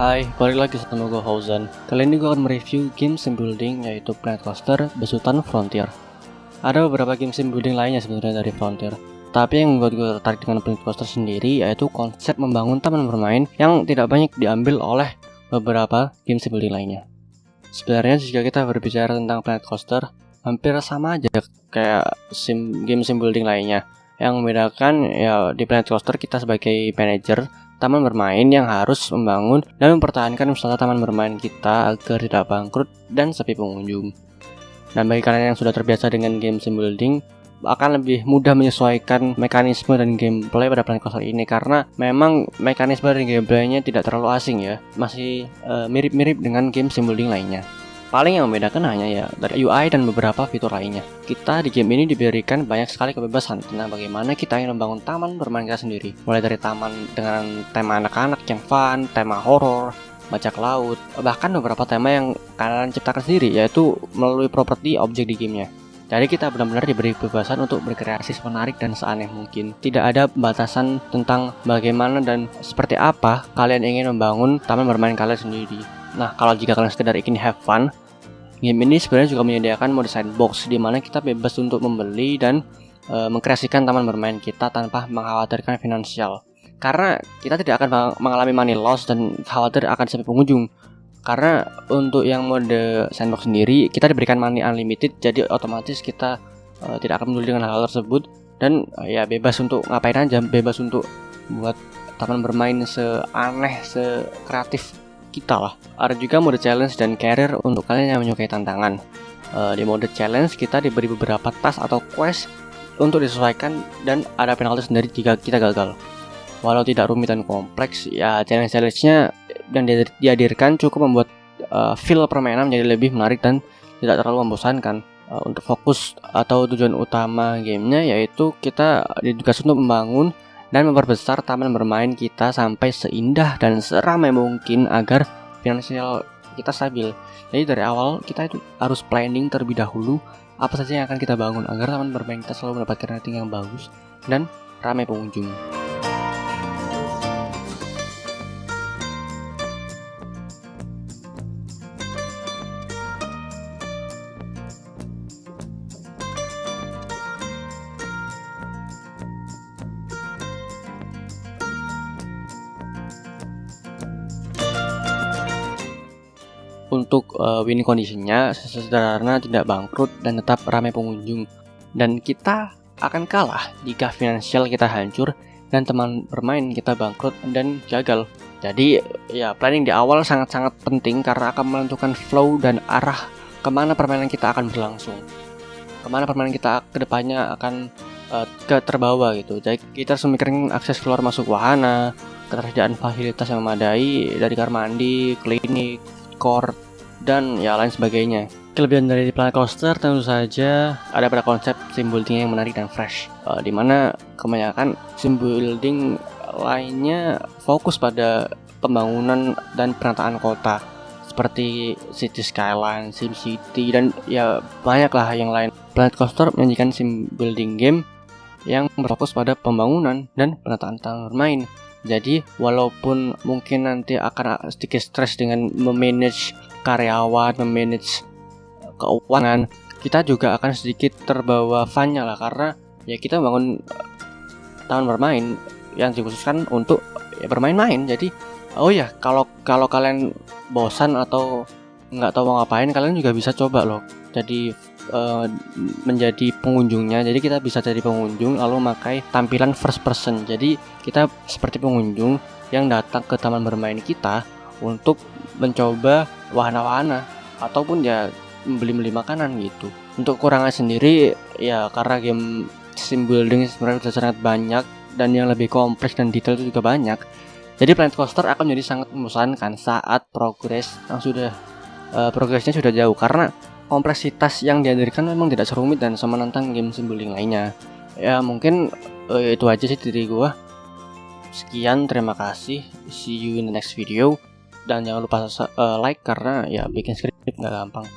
Hai, balik lagi sama gue Fauzan. Kali ini gue akan mereview game sim building yaitu Planet Coaster Besutan Frontier. Ada beberapa game sim building lainnya sebenarnya dari Frontier, tapi yang membuat gue tertarik dengan Planet Coaster sendiri yaitu konsep membangun taman bermain yang tidak banyak diambil oleh beberapa game sim building lainnya. Sebenarnya jika kita berbicara tentang Planet Coaster, hampir sama aja kayak game sim building lainnya. Yang membedakan ya di Planet Coaster kita sebagai manajer taman bermain yang harus membangun dan mempertahankan wisata taman bermain kita agar tidak bangkrut dan sepi pengunjung. Dan bagi kalian yang sudah terbiasa dengan game sim building, akan lebih mudah menyesuaikan mekanisme dan gameplay pada Planet Coaster ini karena memang mekanisme dan gameplaynya tidak terlalu asing ya, masih mirip-mirip dengan game sim building lainnya. Paling yang membedakan hanya ya dari UI dan beberapa fitur lainnya. Kita di game ini diberikan banyak sekali kebebasan tentang bagaimana kita ingin membangun taman bermain kita sendiri. Mulai dari taman dengan tema anak-anak yang fun, tema horor, bajak laut, bahkan beberapa tema yang kalian ciptakan sendiri, yaitu melalui properti objek di gamenya. Jadi kita benar-benar diberi kebebasan untuk berkreasi menarik dan seaneh mungkin. Tidak ada batasan tentang bagaimana dan seperti apa kalian ingin membangun taman bermain kalian sendiri. Nah, kalau jika kalian sekedar ingin have fun, game ini sebenarnya juga menyediakan mode sandbox di mana kita bebas untuk membeli dan mengkreasikan taman bermain kita tanpa mengkhawatirkan finansial. Karena kita tidak akan mengalami money loss dan khawatir akan sepi pengunjung. Karena untuk yang mode sandbox sendiri kita diberikan money unlimited, jadi otomatis kita tidak akan peduli dengan hal tersebut dan ya bebas untuk ngapain aja, bebas untuk buat taman bermain seaneh, sekreatif kita lah. Ada juga mode challenge dan career untuk kalian yang menyukai tantangan. Di mode challenge kita diberi beberapa task atau quest untuk disesuaikan dan ada penalti sendiri jika kita gagal. Walau tidak rumit dan kompleks, ya challenge-nya dan dihadirkan cukup membuat feel permainan menjadi lebih menarik dan tidak terlalu membosankan. Untuk fokus atau tujuan utama gamenya yaitu kita ditugas untuk membangun dan memperbesar taman bermain kita sampai seindah dan seramai mungkin agar finansial kita stabil. Jadi dari awal kita itu harus planning terlebih dahulu apa saja yang akan kita bangun agar taman bermain kita selalu mendapatkan rating yang bagus dan ramai pengunjung. Untuk winning conditionnya sesederhana tidak bangkrut dan tetap ramai pengunjung. Dan kita akan kalah jika finansial kita hancur dan teman bermain kita bangkrut dan gagal. Jadi ya planning di awal sangat-sangat penting karena akan menentukan flow dan arah kemana permainan kita akan berlangsung. Kemana permainan kita kedepannya akan terbawa gitu. Jadi kita harus memikirkan akses keluar masuk wahana, ketersediaan fasilitas yang memadai dari kamar mandi, klinik, court, dan ya lain sebagainya. Kelebihan dari Planet Coaster tentu saja ada pada konsep sim building yang menarik dan fresh, dimana kebanyakan sim building lainnya fokus pada pembangunan dan penataan kota seperti City Skyline, Sim City, dan ya banyaklah yang lain. Planet Coaster menyajikan sim building game yang berfokus pada pembangunan dan penataan taman bermain. Jadi walaupun mungkin nanti akan sedikit stres dengan memanage karyawan, memanage keuangan, kita juga akan sedikit terbawa funnya lah karena ya kita bangun taman bermain yang dikhususkan untuk ya bermain-main. Jadi kalau kalian bosan atau nggak tahu mau ngapain, kalian juga bisa coba loh jadi menjadi pengunjungnya. Jadi kita bisa jadi pengunjung lalu memakai tampilan first person. Jadi kita seperti pengunjung yang datang ke taman bermain kita untuk mencoba wahana-wahana ataupun ya beli makanan gitu. Untuk kurangan sendiri ya karena game sim building sebenarnya sudah sangat banyak dan yang lebih kompleks dan detail itu juga banyak. Jadi Planet Coaster akan menjadi sangat membosankan saat progresnya sudah jauh karena kompleksitas yang dihadirkan memang tidak serumit dan semenantang game sim building lainnya. Ya mungkin itu aja sih dari gua. Sekian, terima kasih. See you in the next video. Dan jangan lupa like karena ya bikin skrip nggak gampang.